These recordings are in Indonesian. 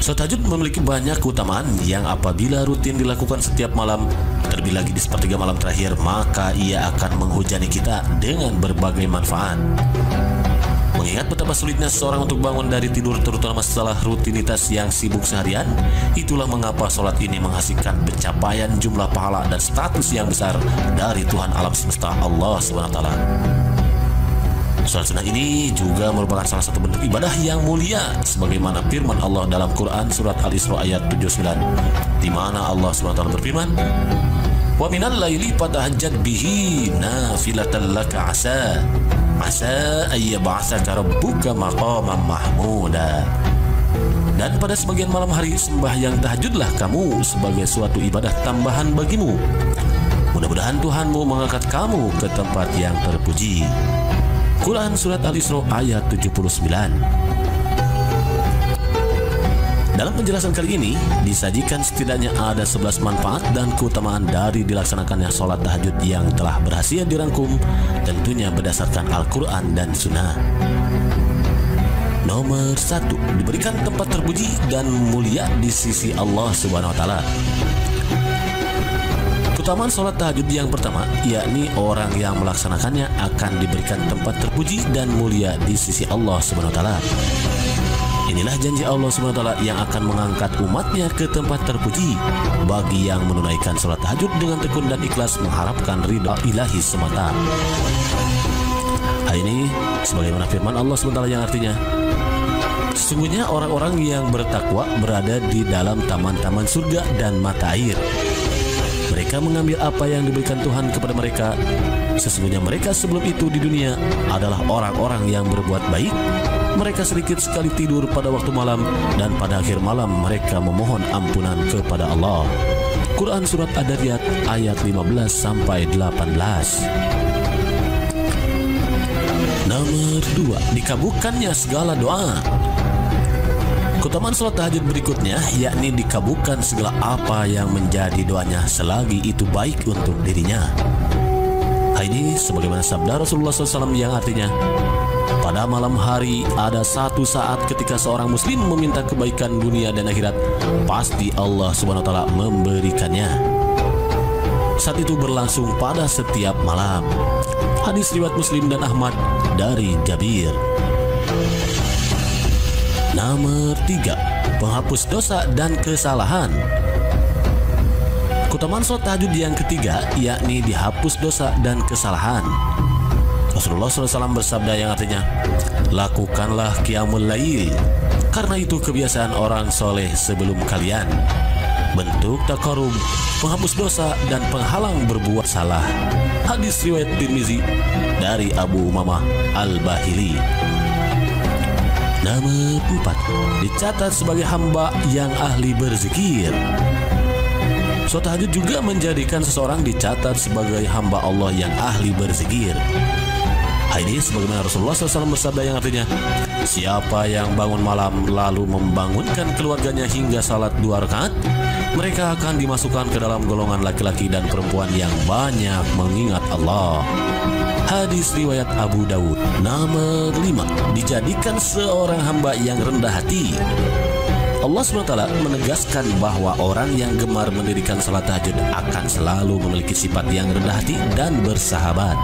Salat tahajud memiliki banyak keutamaan yang apabila rutin dilakukan setiap malam, terlebih lagi di sepertiga malam terakhir, maka ia akan menghujani kita dengan berbagai manfaat. Mengingat betapa sulitnya seseorang untuk bangun dari tidur, terutama setelah rutinitas yang sibuk seharian, itulah mengapa sholat ini menghasilkan pencapaian jumlah pahala dan status yang besar dari Tuhan alam semesta Allah SWT. Sholat sunnah ini juga merupakan salah satu bentuk ibadah yang mulia, sebagaimana firman Allah dalam Quran surat Al-Isra ayat 79, di mana Allah SWT berfirman, "Wa minal laili fatahajjad bihi nafilatan laka asa ayyab'atsaka rabbuka maqaman mahmuda." Dan pada sebagian malam hari sembahyang tahajudlah kamu sebagai suatu ibadah tambahan bagimu. Mudah-mudahan Tuhanmu mengangkat kamu ke tempat yang terpuji. Quran surat Al-Isra ayat 79. Dalam penjelasan kali ini disajikan setidaknya ada 11 manfaat dan keutamaan dari dilaksanakannya sholat tahajud yang telah berhasil dirangkum tentunya berdasarkan Al-Quran dan Sunnah. Nomor 1, diberikan tempat terpuji dan mulia di sisi Allah Subhanahu wa Ta'ala. Keutamaan sholat tahajud yang pertama, yakni orang yang melaksanakannya akan diberikan tempat terpuji dan mulia di sisi Allah Subhanahu wa Ta'ala. Inilah janji Allah Subhanahu wa Ta'ala yang akan mengangkat umatnya ke tempat terpuji bagi yang menunaikan sholat tahajud dengan tekun dan ikhlas mengharapkan ridha ilahi semata. Hal ini sebagaimana firman Allah Subhanahu wa Ta'ala yang artinya, sesungguhnya orang-orang yang bertakwa berada di dalam taman-taman surga dan mata air. Mereka mengambil apa yang diberikan Tuhan kepada mereka. Sesungguhnya mereka sebelum itu di dunia adalah orang-orang yang berbuat baik. Mereka sedikit sekali tidur pada waktu malam, dan pada akhir malam mereka memohon ampunan kepada Allah. Quran surat Ad-Dariyat ayat 15-18. Nomor 2, dikabulkannya segala doa. Keutamaan sholat tahajud berikutnya yakni dikabulkan segala apa yang menjadi doanya selagi itu baik untuk dirinya. Hal ini sebagaimana sabda Rasulullah SAW yang artinya, pada malam hari ada satu saat ketika seorang muslim meminta kebaikan dunia dan akhirat, pasti Allah Subhanahu wa Ta'ala memberikannya. Saat itu berlangsung pada setiap malam. Hadis riwayat Muslim dan Ahmad dari Jabir. Nomor 3, penghapus dosa dan kesalahan. Keutamaan sholat tahajud yang ketiga yakni dihapus dosa dan kesalahan. Rasulullah SAW bersabda yang artinya, lakukanlah qiyamul lail, karena itu kebiasaan orang soleh sebelum kalian. Bentuk taqarrub, penghapus dosa dan penghalang berbuat salah. Hadis riwayat Tirmizi dari Abu Umamah Al-Bahili. Nomor 4, dicatat sebagai hamba yang ahli berzikir. Sholat tahajud juga menjadikan seseorang dicatat sebagai hamba Allah yang ahli berzikir. Hal ini sebagaimana Rasulullah SAW bersabda yang artinya, siapa yang bangun malam lalu membangunkan keluarganya hingga salat 2 rakaat, mereka akan dimasukkan ke dalam golongan laki-laki dan perempuan yang banyak mengingat Allah. Hadis riwayat Abu Dawud. Nomor 5, dijadikan seorang hamba yang rendah hati. Allah SWT menegaskan bahwa orang yang gemar mendirikan salat tahajud akan selalu memiliki sifat yang rendah hati dan bersahabat.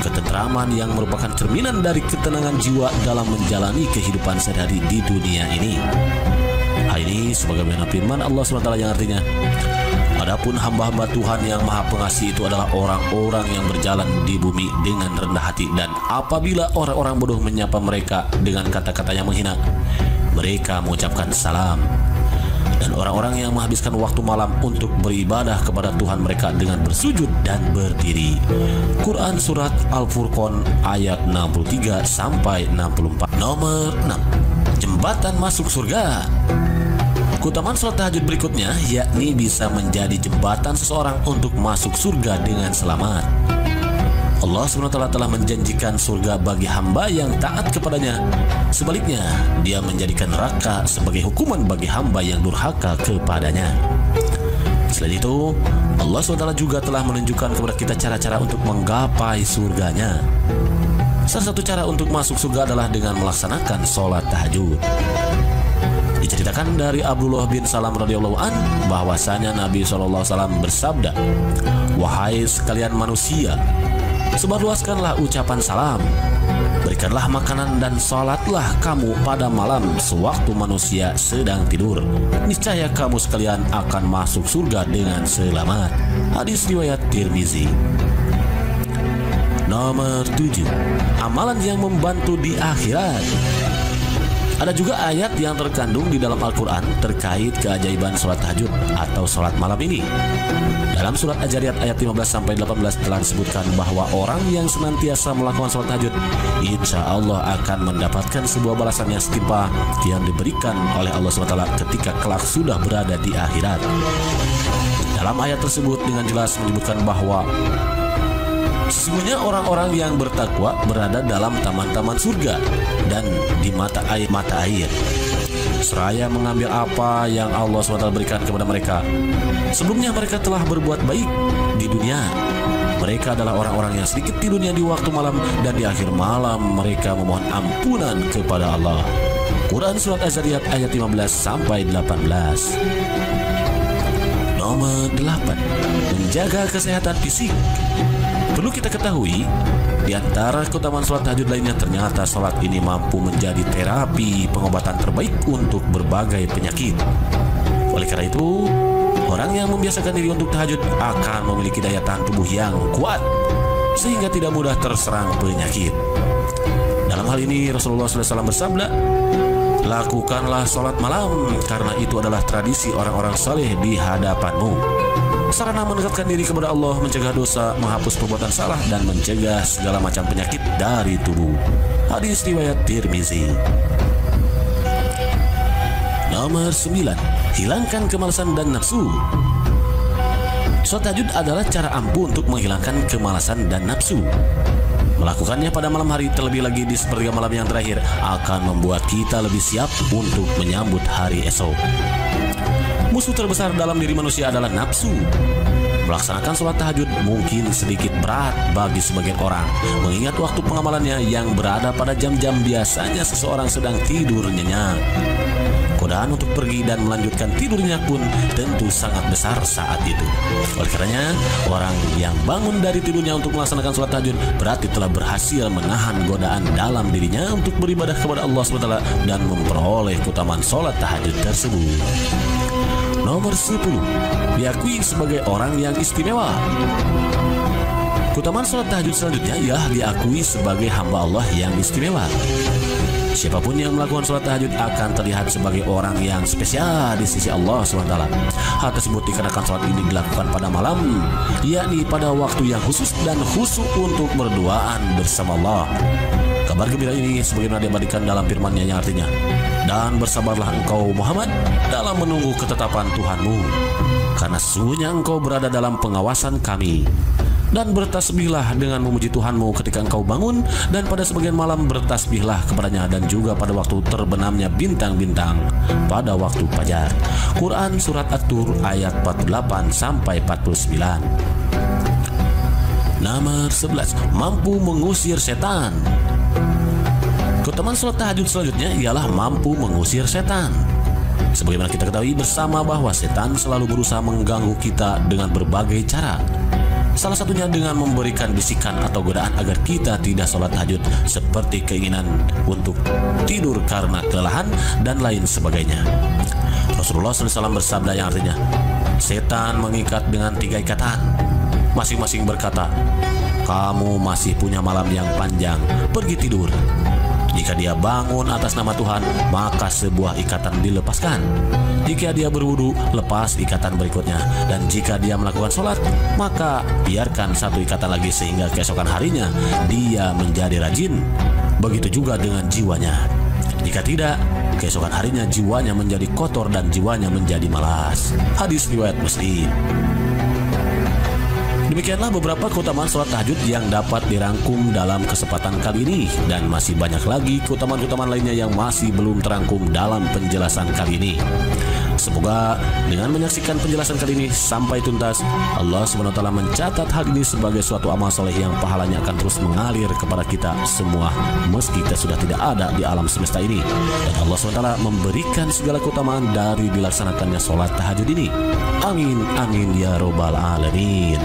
Ketentraman yang merupakan cerminan dari ketenangan jiwa dalam menjalani kehidupan sehari-hari di dunia ini. Hal ini sebagaimana firman Allah SWT yang artinya, adapun hamba-hamba Tuhan yang Maha Pengasih itu adalah orang-orang yang berjalan di bumi dengan rendah hati, dan apabila orang-orang bodoh menyapa mereka dengan kata-kata yang menghina, mereka mengucapkan salam. Dan orang-orang yang menghabiskan waktu malam untuk beribadah kepada Tuhan mereka dengan bersujud dan berdiri. Quran surat Al-Furqan ayat 63-64. Nomor 6, jembatan masuk surga. Keutamaan sholat tahajud berikutnya yakni bisa menjadi jembatan seseorang untuk masuk surga dengan selamat. Allah SWT telah menjanjikan surga bagi hamba yang taat kepadanya. Sebaliknya, Dia menjadikan neraka sebagai hukuman bagi hamba yang durhaka kepadanya. Selain itu, Allah SWT juga telah menunjukkan kepada kita cara-cara untuk menggapai surganya. Salah satu cara untuk masuk surga adalah dengan melaksanakan sholat tahajud. Diceritakan Diceritakan dari Abdullah bin Salam radhiyallahu an bahwasanya Nabi SAW bersabda, "Wahai sekalian manusia, sebarluaskanlah ucapan salam, berikanlah makanan dan salatlah kamu pada malam sewaktu manusia sedang tidur. Niscaya kamu sekalian akan masuk surga dengan selamat." Hadis riwayat Tirmizi. Nomor 7, amalan yang membantu di akhirat. Ada juga ayat yang terkandung di dalam Al-Quran terkait keajaiban sholat tahajud atau sholat malam ini. Dalam surat Az-Zariyat ayat 15-18 telah disebutkan bahwa orang yang senantiasa melakukan sholat tahajud, insya Allah akan mendapatkan sebuah balasan yang setimpal yang diberikan oleh Allah SWT ketika kelak sudah berada di akhirat. Dalam ayat tersebut dengan jelas menyebutkan bahwa sesungguhnya orang-orang yang bertakwa berada dalam taman-taman surga dan di mata air seraya mengambil apa yang Allah SWT berikan kepada mereka. Sebelumnya mereka telah berbuat baik di dunia. Mereka adalah orang-orang yang sedikit tidurnya di waktu malam, dan di akhir malam mereka memohon ampunan kepada Allah. Quran Surat Az-Zariyat ayat 15-18. Nomor 8, menjaga kesehatan fisik. Perlu kita ketahui, di antara keutamaan sholat tahajud lainnya ternyata sholat ini mampu menjadi terapi pengobatan terbaik untuk berbagai penyakit. Oleh karena itu, orang yang membiasakan diri untuk tahajud akan memiliki daya tahan tubuh yang kuat sehingga tidak mudah terserang penyakit. Dalam hal ini Rasulullah SAW bersabda, "Lakukanlah sholat malam karena itu adalah tradisi orang-orang saleh di hadapanmu. Sarana mendekatkan diri kepada Allah, mencegah dosa, menghapus perbuatan salah, dan mencegah segala macam penyakit dari tubuh." Hadis riwayat Tirmizi. Nomor 9, hilangkan kemalasan dan nafsu. Sholat tahajud adalah cara ampuh untuk menghilangkan kemalasan dan nafsu. Melakukannya pada malam hari, terlebih lagi di sepertiga malam yang terakhir, akan membuat kita lebih siap untuk menyambut hari esok. Musuh terbesar dalam diri manusia adalah nafsu. Melaksanakan sholat tahajud mungkin sedikit berat bagi sebagian orang, mengingat waktu pengamalannya yang berada pada jam-jam biasanya seseorang sedang tidur nyenyak. Godaan untuk pergi dan melanjutkan tidurnya pun tentu sangat besar saat itu. Oleh karenanya, orang yang bangun dari tidurnya untuk melaksanakan sholat tahajud berarti telah berhasil menahan godaan dalam dirinya untuk beribadah kepada Allah SWT dan memperoleh keutamaan sholat tahajud tersebut. Nomor 10, diakui sebagai orang yang istimewa. Keutamaan sholat tahajud selanjutnya ialah diakui sebagai hamba Allah yang istimewa. Siapapun yang melakukan sholat tahajud akan terlihat sebagai orang yang spesial di sisi Allah SWT. Hal tersebut dikarenakan sholat ini dilakukan pada malam, yakni pada waktu yang khusus dan khusyuk untuk berduaan bersama Allah. Kabar gembira ini sebagaimana diabadikan dalam firman-Nya yang artinya, "Dan bersabarlah engkau Muhammad dalam menunggu ketetapan Tuhanmu, karena sesungguhnya engkau berada dalam pengawasan kami. Dan bertasbihlah dengan memuji Tuhanmu ketika engkau bangun, dan pada sebagian malam bertasbihlah kepadanya, dan juga pada waktu terbenamnya bintang-bintang pada waktu fajar." Quran Surat At-Tur ayat 48-49. Nomor 11, mampu mengusir setan. Keutamaan sholat tahajud selanjutnya ialah mampu mengusir setan. Sebagaimana kita ketahui bersama bahwa setan selalu berusaha mengganggu kita dengan berbagai cara. Salah satunya dengan memberikan bisikan atau godaan agar kita tidak sholat tahajud, seperti keinginan untuk tidur karena kelelahan dan lain sebagainya. Rasulullah SAW bersabda yang artinya, "Setan mengikat dengan 3 ikatan. Masing-masing berkata, 'Kamu masih punya malam yang panjang, pergi tidur.' Jika dia bangun atas nama Tuhan, maka sebuah ikatan dilepaskan. Jika dia berwudu, lepas ikatan berikutnya. Dan jika dia melakukan sholat, maka biarkan 1 ikatan lagi sehingga keesokan harinya dia menjadi rajin. Begitu juga dengan jiwanya. Jika tidak, keesokan harinya jiwanya menjadi kotor dan jiwanya menjadi malas." Hadis riwayat Muslim. Demikianlah beberapa keutamaan sholat tahajud yang dapat dirangkum dalam kesempatan kali ini, dan masih banyak lagi keutamaan-keutamaan lainnya yang masih belum terangkum dalam penjelasan kali ini. Semoga dengan menyaksikan penjelasan kali ini sampai tuntas, Allah SWT mencatat hal ini sebagai suatu amal soleh yang pahalanya akan terus mengalir kepada kita semua meski kita sudah tidak ada di alam semesta ini, dan Allah SWT memberikan segala keutamaan dari dilaksanakannya sholat tahajud ini. Amin amin ya robbal alamin.